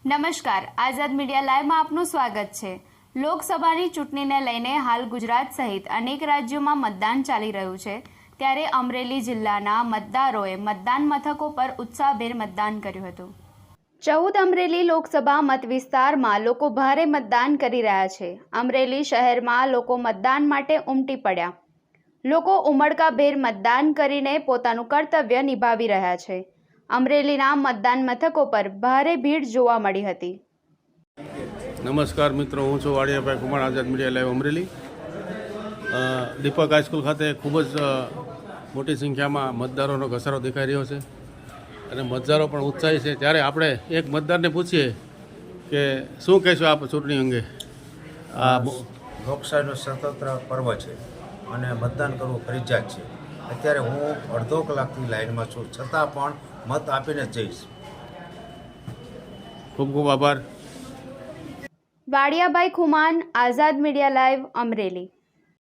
નમસ્કાર, આઝાદ મીડિયા લાઈવમાં આપનું સ્વાગત છે। લોકસભાની ચૂંટણીને લઈને હાલ ગુજરાત સહિત અનેક રાજ્યોમાં મતદાન ચાલી રહ્યું છે, ત્યારે અમરેલી જિલ્લાના મતદારોએ મતદાન મથકો પર ઉત્સાહભેર મતદાન કર્યું હતું। 14 અમરેલી લોકસભા મત વિસ્તારમાં લોકો ભારે મતદાન કરી રહ્યા છે। અમરેલી શહેરમાં લોકો મતદાન માટે ઉમટી પડ્યા। લોકો ઉમળકાભેર મતદાન કરીને પોતાનું કર્તવ્ય નિભાવી રહ્યા છે। અમરેલીના મતદાન મથકો પર ભારે ભીડ જોવા મળી હતી। નમસ્કાર મિત્રો, હું છું વાડિયાભાઈ કુમાર, આઝાદ મીડિયા લાઈવ અમરેલી। દીપક હાઈસ્કૂલ ખાતે ખૂબ જ મોટી સંખ્યામાં મતદારોનો ઘસારો દેખાઈ રહ્યો છે અને મતદારો પણ ઉત્સાહી છે। ત્યારે આપણે એક મતદારને પૂછીએ કે શું કહેશો આપ ચૂંટણી અંગે? આ લોકશાહીનો સ્વતંત્ર પર્વ છે અને મતદાન કરવું ફરજિયાત છે। અત્યારે હું અડધો કલાકથી લાઈનમાં છું, છતાં પણ મત આપીને જ જઈશ। ખૂબ ખૂબ આભાર। વાડિયાભાઈ ખુમાન, આઝાદ મીડિયા લાઈવ, અમરેલી।